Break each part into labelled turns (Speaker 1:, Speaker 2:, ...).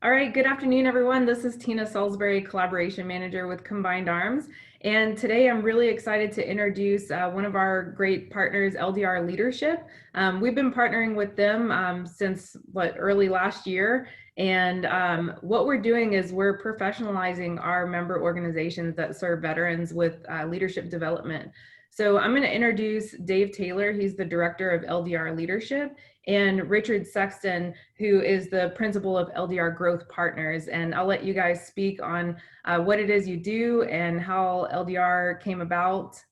Speaker 1: All right, good afternoon, everyone. This is Tina Salisbury, Collaboration Manager with Combined Arms. And today I'm really excited to introduce one of our great partners, LDR Leadership. We've been partnering with them since early last year. And what we're doing is we're professionalizing our member organizations that serve veterans with leadership development. So I'm going to introduce Dave Taylor. He's the director of LDR Leadership, and Richard Sexton, who is the principal of LDR Growth Partners. And I'll let you guys speak on what it is you do and how LDR came about.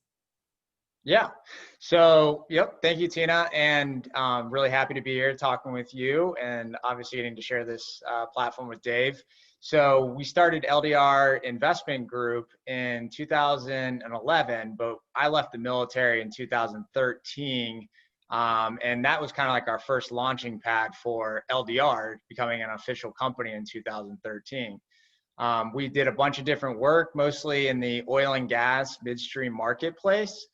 Speaker 2: Yeah. So, thank you, Tina. And really happy to be here talking with you and obviously getting to share this platform with Dave. So we started LDR Investment Group in 2011, but I left the military in 2013. And that was kind of like our first launching pad for LDR becoming an official company in 2013. We did a bunch of different work, mostly in the oil and gas midstream marketplace,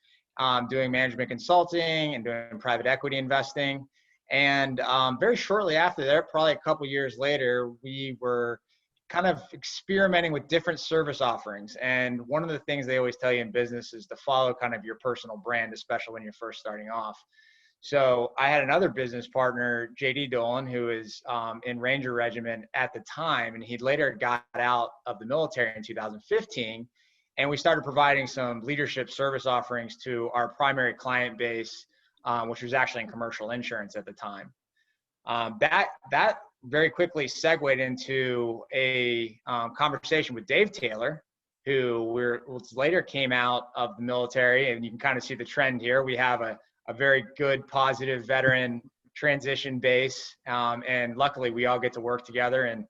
Speaker 2: doing management consulting and doing private equity investing. And very shortly after that, probably a couple years later, we were kind of experimenting with different service offerings. And one of the things they always tell you in business is to follow kind of your personal brand, especially when you're first starting off. So I had another business partner, JD Dolan, who is in Ranger Regiment at the time, and he later got out of the military in 2015. And we started providing some leadership service offerings to our primary client base, which was actually in commercial insurance at the time. That very quickly segued into a conversation with Dave Taylor, who later came out of the military, and you can kind of see the trend here. We have a very good, positive veteran transition base. And luckily we all get to work together, and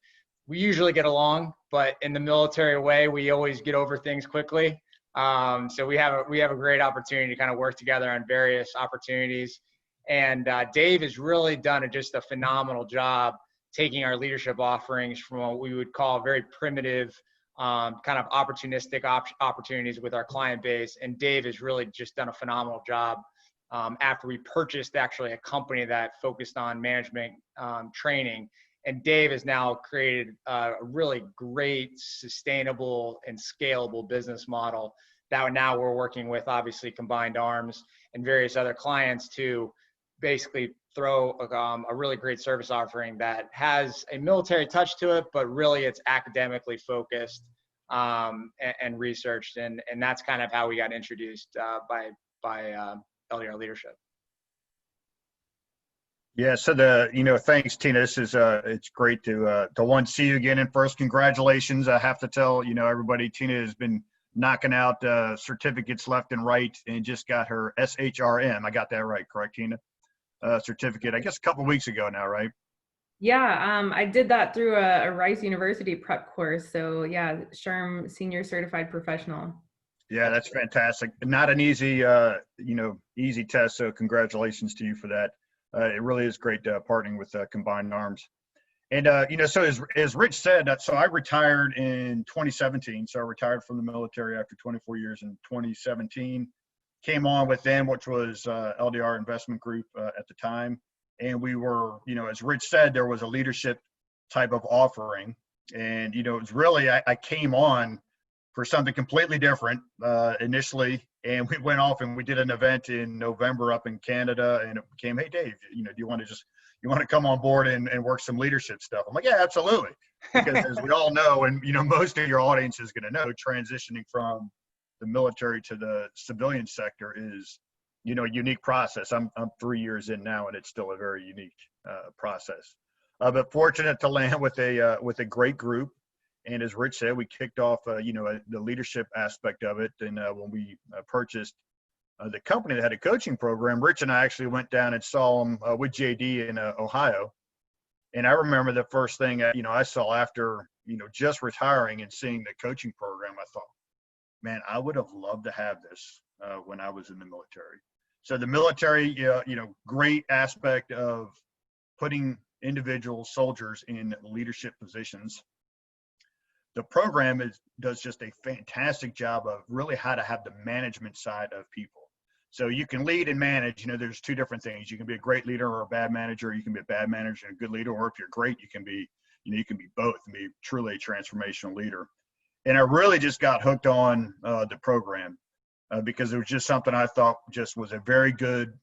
Speaker 2: we usually get along, but in the military way, we always get over things quickly. So we have a great opportunity to kind of work together on various opportunities. And Dave has really done just a phenomenal job taking our leadership offerings from what we would call very primitive, kind of opportunistic opportunities with our client base. And Dave has really just done a phenomenal job after we purchased actually a company that focused on management training. And Dave has now created a really great, sustainable, and scalable business model that now we're working with, obviously, Combined Arms and various other clients to basically throw a really great service offering that has a military touch to it, but really it's academically focused and researched. And that's kind of how we got introduced by LDR Leadership.
Speaker 3: Yeah, so thanks, Tina. This is it's great to see you again. And first, congratulations. I have to tell everybody, Tina has been knocking out certificates left and right, and just got her SHRM. I got that right, correct, Tina? Certificate, I guess a couple of weeks ago now, right?
Speaker 1: Yeah, I did that through a Rice University prep course. So yeah, SHRM Senior Certified Professional.
Speaker 3: Yeah, that's fantastic. Not an easy, easy test. So congratulations to you for that. It really is great partnering with Combined Arms. And, so as Rich said, so I retired in 2017. So I retired from the military after 24 years in 2017. Came on with them, which was LDR Investment Group at the time. And we were, as Rich said, there was a leadership type of offering. And, it was really, I came on for something completely different initially. And we went off and we did an event in November up in Canada, and it became, hey, Dave, do you want to come on board and work some leadership stuff? I'm like, yeah, absolutely. Because as we all know, and, most of your audience is going to know, transitioning from the military to the civilian sector is, a unique process. I'm 3 years in now, and it's still a very unique process. But fortunate to land with a great group. And as Rich said, we kicked off, the leadership aspect of it. And when we purchased the company that had a coaching program, Rich and I actually went down and saw them with JD in Ohio. And I remember the first thing, I saw after, just retiring and seeing the coaching program, I thought, man, I would have loved to have this when I was in the military. So the military, great aspect of putting individual soldiers in leadership positions. The program does just a fantastic job of really how to have the management side of people. So you can lead and manage, there's two different things. You can be a great leader or a bad manager. You can be a bad manager and a good leader, or if you're great, you can be, you can be both and be truly a transformational leader. And I really just got hooked on the program because it was just something I thought just was a very good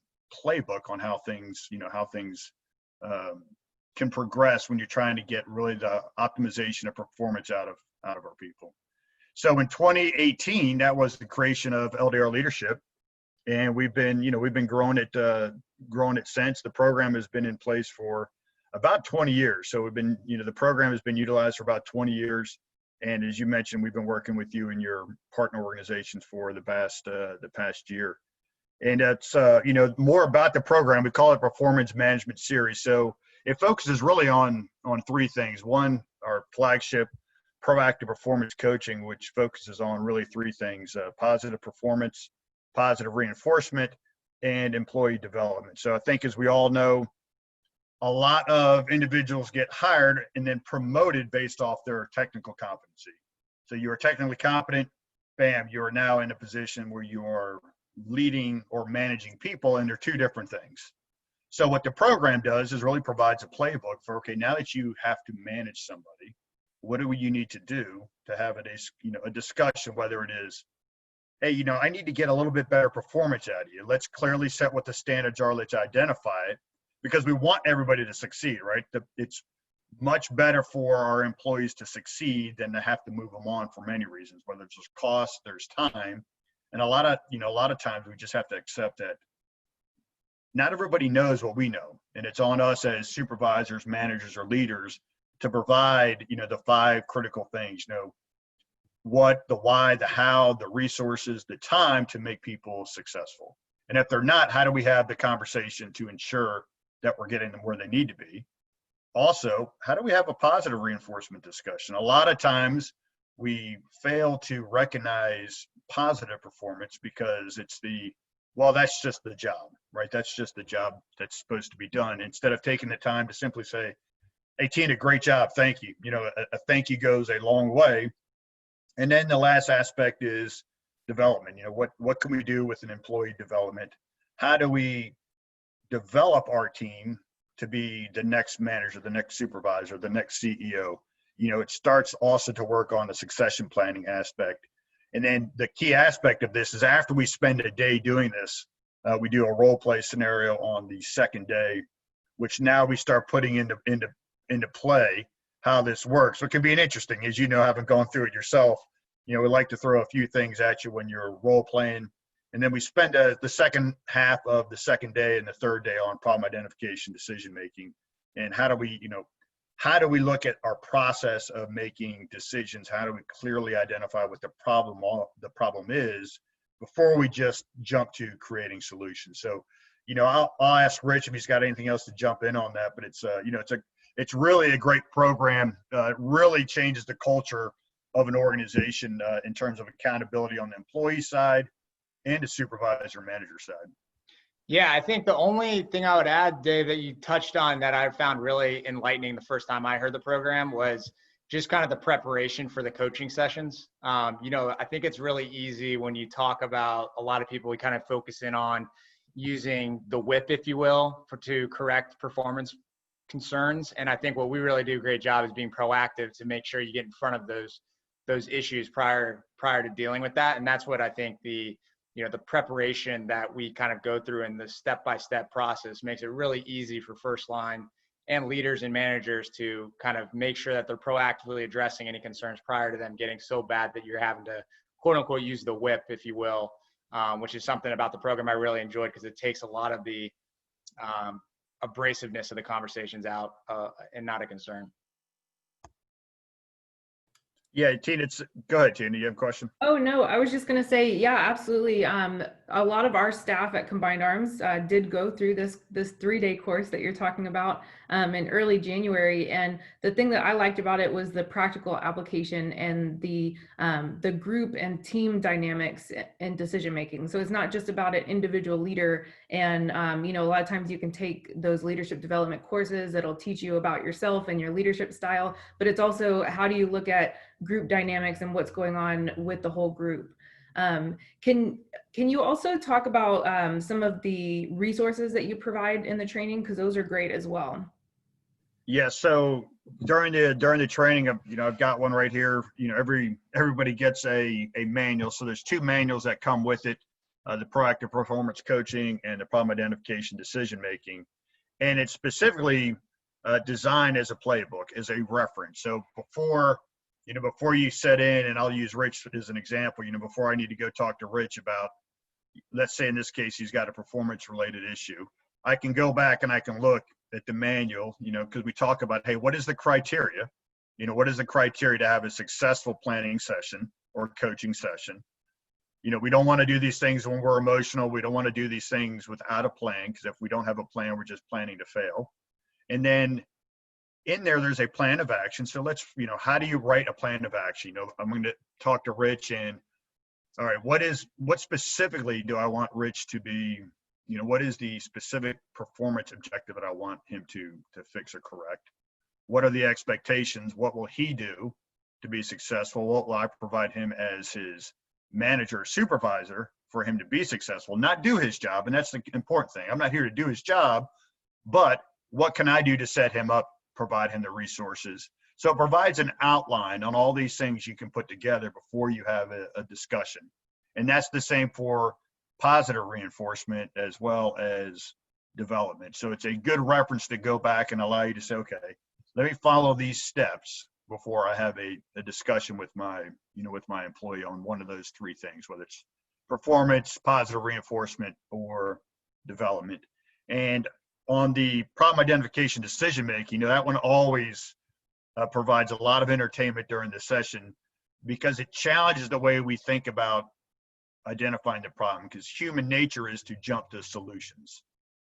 Speaker 3: playbook on how things, can progress when you're trying to get really the optimization of performance out of our people. So in 2018, that was the creation of LDR Leadership, and we've been growing it since. The program has been in place for about 20 years. So we've been, the program has been utilized for about 20 years. And as you mentioned, we've been working with you and your partner organizations for the past year. And that's, more about the program. We call it Performance Management Series. So it focuses really on three things. One, our flagship proactive performance coaching, which focuses on really three things: positive performance, positive reinforcement, and employee development. So I think, as we all know, a lot of individuals get hired and then promoted based off their technical competency. So you are technically competent, bam, you are now in a position where you are leading or managing people, and they're two different things. So what the program does is really provides a playbook for, okay, now that you have to manage somebody, what do you need to do to have a discussion, whether it is, hey, I need to get a little bit better performance out of you. Let's clearly set what the standards are. Let's identify it, because we want everybody to succeed, right? It's much better for our employees to succeed than to have to move them on for many reasons, whether it's just cost, there's time. And a lot of times we just have to accept that not everybody knows what we know. And it's on us as supervisors, managers, or leaders to provide, the five critical things, what, the why, the how, the resources, the time to make people successful. And if they're not, how do we have the conversation to ensure that we're getting them where they need to be? Also, how do we have a positive reinforcement discussion? A lot of times we fail to recognize positive performance because it's that's just the job, right? That's just the job that's supposed to be done. Instead of taking the time to simply say, hey, Tina, great job, thank you. A thank you goes a long way. And then the last aspect is development. What can we do with an employee development? How do we develop our team to be the next manager, the next supervisor, the next CEO? It starts also to work on the succession planning aspect. And then the key aspect of this is, after we spend a day doing this, we do a role play scenario on the second day, which now we start putting into play how this works. So it can be interesting, as having gone through it yourself. We like to throw a few things at you when you're role playing. And then we spend the second half of the second day and the third day on problem identification, decision making, and how do we look at our process of making decisions? How do we clearly identify what the problem is before we just jump to creating solutions? So, I'll ask Rich if he's got anything else to jump in on that. But it's really a great program. It really changes the culture of an organization in terms of accountability on the employee side and the supervisor manager side.
Speaker 2: Yeah, I think the only thing I would add, Dave, that you touched on that I found really enlightening the first time I heard the program was just kind of the preparation for the coaching sessions. I think it's really easy when you talk about, a lot of people, we kind of focus in on using the whip, if you will, to correct performance concerns. And I think what we really do a great job is being proactive to make sure you get in front of those issues prior to dealing with that. And that's what I think the preparation that we kind of go through in the step-by-step process makes it really easy for first line and leaders and managers to kind of make sure that they're proactively addressing any concerns prior to them getting so bad that you're having to, quote unquote, use the whip, if you will, which is something about the program I really enjoyed, because it takes a lot of the abrasiveness of the conversations out and not a concern.
Speaker 3: Yeah, Tina, go ahead, Tina. You have a question?
Speaker 1: Oh, no, I was just going to say, yeah, absolutely. A lot of our staff at Combined Arms did go through this 3-day course that you're talking about in early January. And the thing that I liked about it was the practical application and the group and team dynamics and decision making. So it's not just about an individual leader. And, a lot of times you can take those leadership development courses that'll teach you about yourself and your leadership style, but it's also, how do you look at group dynamics and what's going on with the whole group. Can you also talk about some of the resources that you provide in the training? Because those are great as well.
Speaker 3: Yeah, so during the training, I've got one right here. Everybody gets a manual. So there's two manuals that come with it: the proactive performance coaching and the problem identification decision making. And it's specifically designed as a playbook, as a reference. So before you set in, and I'll use Rich as an example. Before I need to go talk to Rich about, let's say in this case, he's got a performance related issue, I can go back and I can look at the manual, because we talk about, hey, what is the criteria? What is the criteria to have a successful planning session or coaching session? We don't want to do these things when we're emotional. We don't want to do these things without a plan, because if we don't have a plan, we're just planning to fail. And then in there's a plan of action. So let's, how do you write a plan of action? I'm going to talk to Rich and, all right, what specifically do I want Rich to be, what is the specific performance objective that I want him to fix or correct? What are the expectations? What will he do to be successful? What will I provide him as his manager or supervisor for him to be successful, not do his job? And that's the important thing. I'm not here to do his job, but what can I do to set him up, provide him the resources? So it provides an outline on all these things you can put together before you have a discussion. And that's the same for positive reinforcement as well as development. So it's a good reference to go back and allow you to say, okay, let me follow these steps before I have a discussion with my employee on one of those three things, whether it's performance, positive reinforcement, or development. And on the problem identification decision making, that one always provides a lot of entertainment during the session, because it challenges the way we think about identifying the problem, because human nature is to jump to solutions.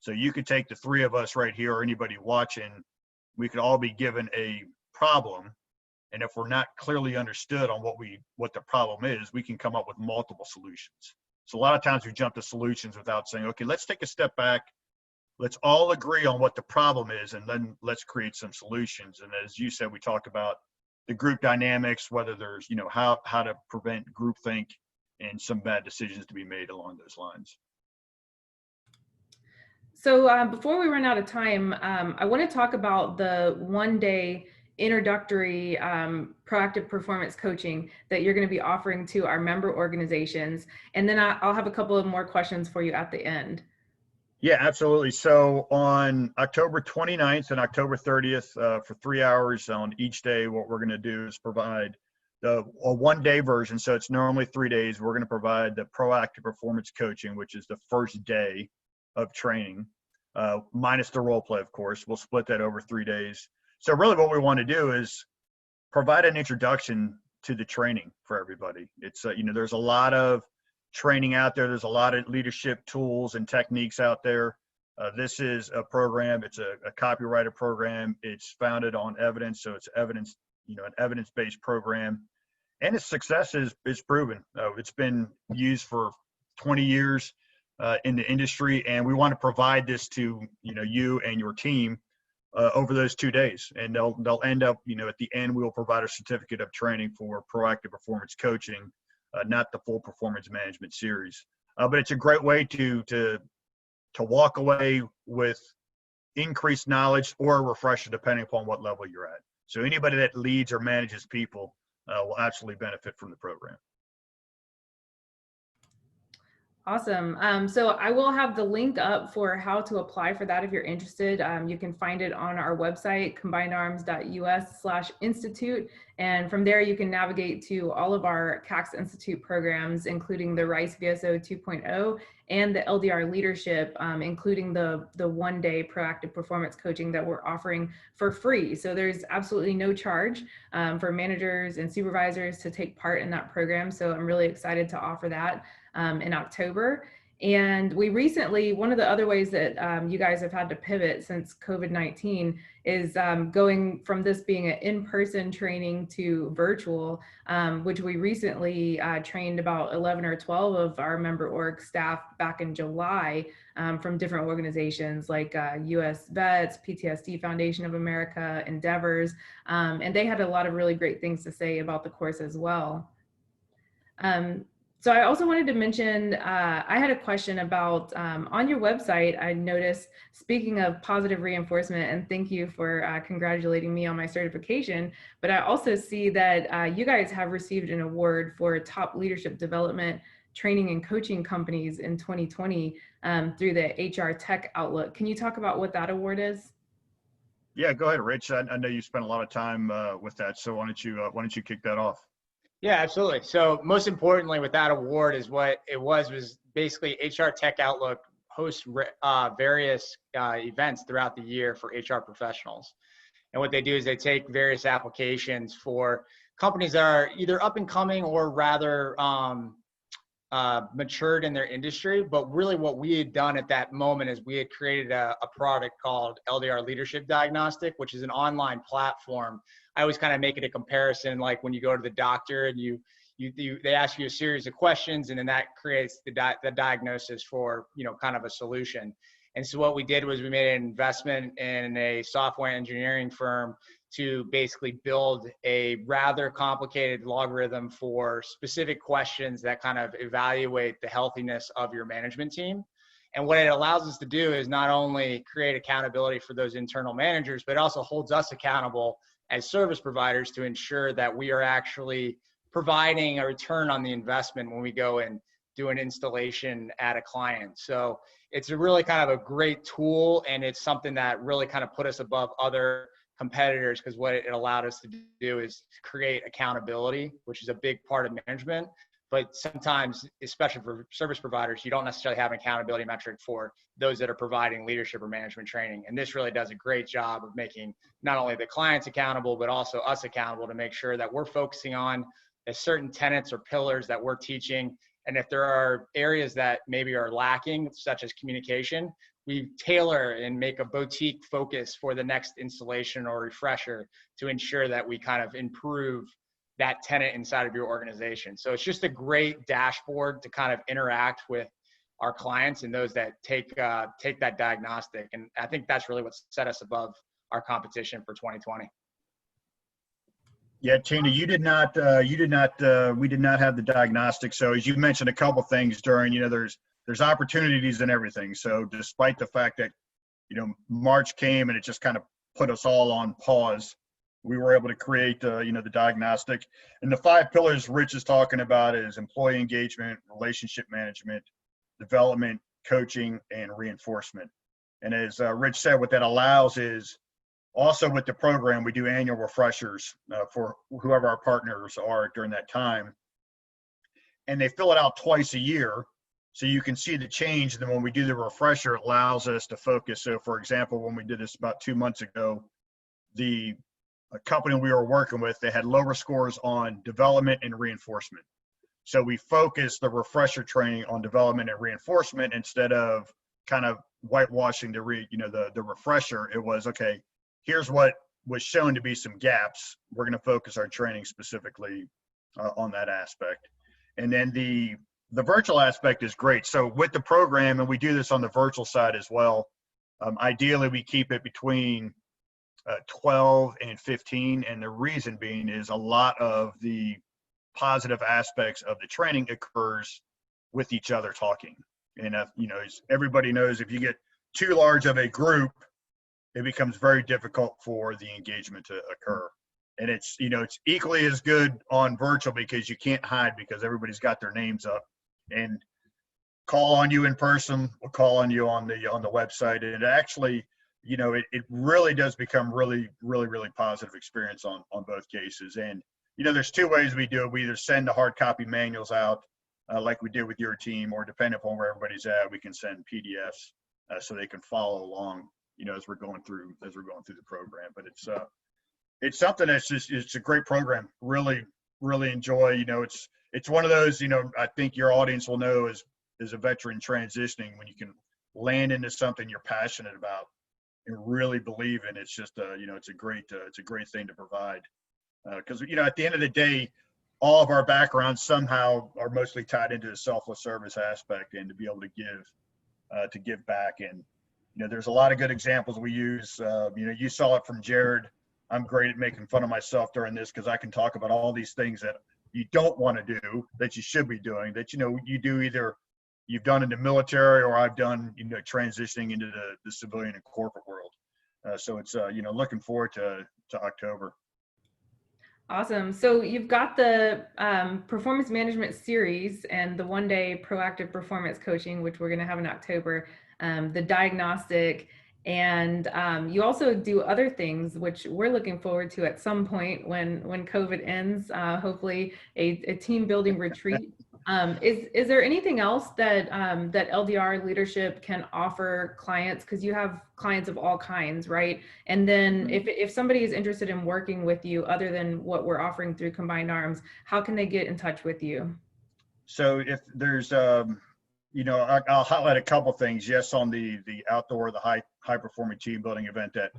Speaker 3: So you could take the three of us right here, or anybody watching, we could all be given a problem, and if we're not clearly understood on what the problem is, we can come up with multiple solutions. So a lot of times we jump to solutions without saying, okay, let's take a step back, let's all agree on what the problem is, and then let's create some solutions. And as you said, we talk about the group dynamics, whether there's, how to prevent groupthink and some bad decisions to be made along those lines.
Speaker 1: So before we run out of time, I want to talk about the one-day introductory proactive performance coaching that you're going to be offering to our member organizations. And then I'll have a couple of more questions for you at the end.
Speaker 3: Yeah, absolutely. So on October 29th and October 30th, for 3 hours on each day, what we're going to do is provide a one-day version. So it's normally 3 days. We're going to provide the proactive performance coaching, which is the first day of training, minus the role play, of course. We'll split that over 3 days. So really what we want to do is provide an introduction to the training for everybody. It's, there's a lot of training out there. There's a lot of leadership tools and techniques out there. This is a program. It's a copyrighted program. It's founded on evidence. So it's evidence, an evidence-based program, and its success is proven. It's been used for 20 years in the industry, and we want to provide this to, you and your team over those 2 days. And they'll end up, at the end, we'll provide a certificate of training for proactive performance coaching, not the full performance management series. But it's a great way to walk away with increased knowledge or a refresher, depending upon what level you're at. So anybody that leads or manages people will absolutely benefit from the program.
Speaker 1: Awesome. So I will have the link up for how to apply for that if you're interested. You can find it on our website, combinedarms.us/institute. And from there, you can navigate to all of our CACS Institute programs, including the RICE VSO 2.0 and the LDR Leadership, including the one-day proactive performance coaching that we're offering for free. So there's absolutely no charge for managers and supervisors to take part in that program. So I'm really excited to offer that in October. And we recently, one of the other ways that you guys have had to pivot since COVID-19 is going from this being an in-person training to virtual, which we recently trained about 11 or 12 of our member org staff back in July from different organizations like US Vets, PTSD Foundation of America, Endeavors, and they had a lot of really great things to say about the course as well. So I also wanted to mention, I had a question about on your website, I noticed, speaking of positive reinforcement, and thank you for congratulating me on my certification, but I also see that you guys have received an award for top leadership development training and coaching companies in 2020 through the HR Tech Outlook. Can you talk about what that award is?
Speaker 3: Yeah, go ahead, Rich. I know you spent a lot of time with that, so why don't you kick that off?
Speaker 2: Yeah, absolutely. So most importantly with that award is what it was basically HR Tech Outlook hosts various events throughout the year for HR professionals. And what they do is they take various applications for companies that are either up and coming or rather matured in their industry. But really what we had done at that moment is we had created a product called LDR Leadership Diagnostic, which is an online platform. I always kind of make it a comparison, like when you go to the doctor and they ask you a series of questions, and then that creates the diagnosis for, kind of a solution. And so what we did was we made an investment in a software engineering firm to basically build a rather complicated logarithm for specific questions that kind of evaluate the healthiness of your management team. And what it allows us to do is not only create accountability for those internal managers, but it also holds us accountable as service providers to ensure that we are actually providing a return on the investment when we go and do an installation at a client. So it's a really kind of a great tool, and it's something that really kind of put us above other competitors, because what it allowed us to do is create accountability, which is a big part of management. But sometimes, especially for service providers, you don't necessarily have an accountability metric for those that are providing leadership or management training. And this really does a great job of making not only the clients accountable, but also us accountable to make sure that we're focusing on the certain tenets or pillars that we're teaching. And if there are areas that maybe are lacking, such as communication, we tailor and make a boutique focus for the next installation or refresher to ensure that we kind of improve that tenet inside of your organization. So it's just a great dashboard to kind of interact with our clients and those that take that diagnostic. And I think that's really what set us above our competition for 2020.
Speaker 3: Yeah, Tina, we did not have the diagnostic. So as you mentioned a couple things during, there's opportunities and everything. So despite the fact that, March came and it just kind of put us all on pause, we were able to create, the diagnostic. And the 5 pillars Rich is talking about is employee engagement, relationship management, development, coaching, and reinforcement. And as Rich said, what that allows is, also with the program, we do annual refreshers for whoever our partners are during that time. And they fill it out twice a year, so you can see the change. And then when we do the refresher, it allows us to focus. So for example, when we did this about 2 months ago, the company we were working with, they had lower scores on development and reinforcement. So we focused the refresher training on development and reinforcement instead of kind of whitewashing the refresher. It was, okay, here's what was shown to be some gaps. We're going to focus our training specifically on that aspect. And then the virtual aspect is great. So with the program, and we do this on the virtual side as well, ideally we keep it between 12 and 15. And the reason being is a lot of the positive aspects of the training occurs with each other talking. And, as everybody knows, if you get too large of a group, it becomes very difficult for the engagement to occur. And it's equally as good on virtual because you can't hide, because everybody's got their names up and call on you in person, or call on you on the website. And it actually, it really does become really, really, really positive experience on both cases. And, there's 2 ways we do it. We either send the hard copy manuals out like we did with your team, or depending upon where everybody's at, we can send PDFs so they can follow along, as we're going through the program. But it's something that's it's a great program. Really, really enjoy. It's one of those, I think your audience will know as a veteran transitioning, when you can land into something you're passionate about and really believe in. It's just it's a great thing to provide, because at the end of the day, all of our backgrounds somehow are mostly tied into the selfless service aspect, and to be able to give back. And there's a lot of good examples we use. You saw it from Jared. I'm great at making fun of myself during this, because I can talk about all these things that you don't want to do that you should be doing that, you do either you've done in the military or I've done, transitioning into the civilian and corporate world. So it's, looking forward to October.
Speaker 1: Awesome. So you've got the performance management series and the one-day proactive performance coaching, which we're going to have in October, the diagnostic, and you also do other things, which we're looking forward to at some point when COVID ends, hopefully a team building retreat. Is there anything else that that LDR Leadership can offer clients? Because you have clients of all kinds, right? And then if somebody is interested in working with you, other than what we're offering through Combined Arms, how can they get in touch with you?
Speaker 3: So if there's, I'll highlight a couple things. Yes, on the outdoor, the high performing team building event that,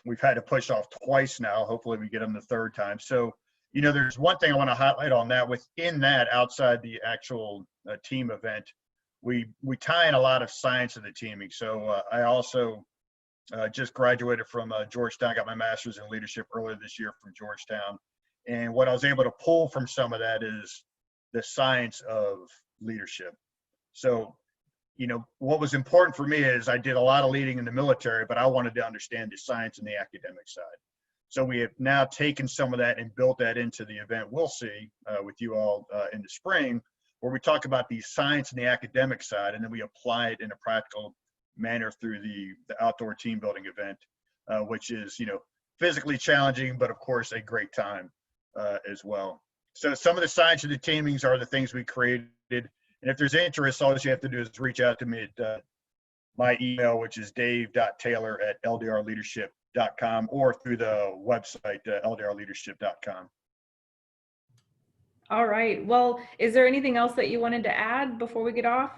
Speaker 3: we've had to push off twice now. Hopefully we get them the third time. So, there's one thing I want to highlight on that. Within that, outside the actual team event, we tie in a lot of science of the teaming. So I also just graduated from Georgetown, got my master's in leadership earlier this year from Georgetown. And what I was able to pull from some of that is the science of leadership. So, what was important for me is I did a lot of leading in the military, but I wanted to understand the science and the academic side. So we have now taken some of that and built that into the event we'll see with you all in the spring, where we talk about the science and the academic side, and then we apply it in a practical manner through the outdoor team building event, which is, physically challenging, but of course a great time as well. So some of the science of the teamings are the things we created. And if there's interest, all you have to do is reach out to me at my email, which is dave.taylor@ldrleadership.com, or through the website, ldrleadership.com.
Speaker 1: All right. Well, is there anything else that you wanted to add before we get off?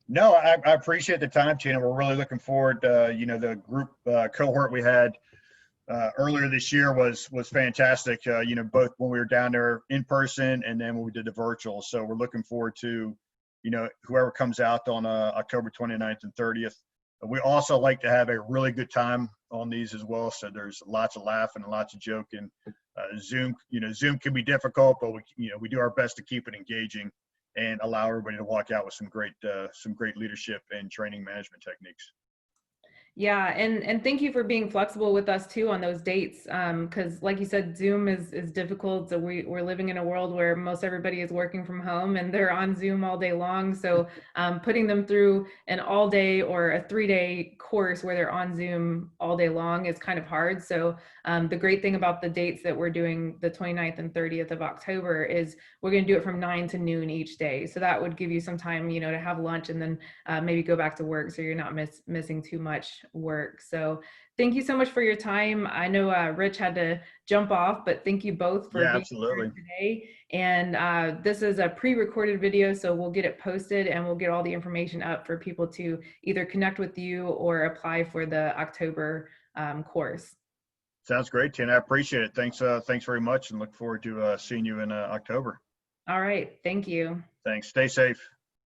Speaker 3: No, I appreciate the time, Tina. We're really looking forward. The group cohort we had earlier this year was fantastic. Both when we were down there in person and then when we did the virtual. So we're looking forward to, whoever comes out on October 29th and 30th. We also like to have a really good time on these as well. So there's lots of laughing and lots of joking. Zoom can be difficult, but we do our best to keep it engaging and allow everybody to walk out with some great leadership and training management techniques.
Speaker 1: Yeah, and thank you for being flexible with us too on those dates, because like you said, Zoom is difficult. So we're living in a world where most everybody is working from home and they're on Zoom all day long. So putting them through an all day or a 3-day course where they're on Zoom all day long is kind of hard. So the great thing about the dates that we're doing, the 29th and 30th of October, is we're going to do it from 9 to noon each day. So that would give you some time, to have lunch and then maybe go back to work, so you're not missing too much work. So thank you so much for your time. I know Rich had to jump off, but thank you both for being here today. And this is a pre-recorded video, so we'll get it posted and we'll get all the information up for people to either connect with you or apply for the October course.
Speaker 3: Sounds great, Tina. I appreciate it. Thanks very much, and look forward to seeing you in October.
Speaker 1: All right. Thank you.
Speaker 3: Thanks. Stay safe.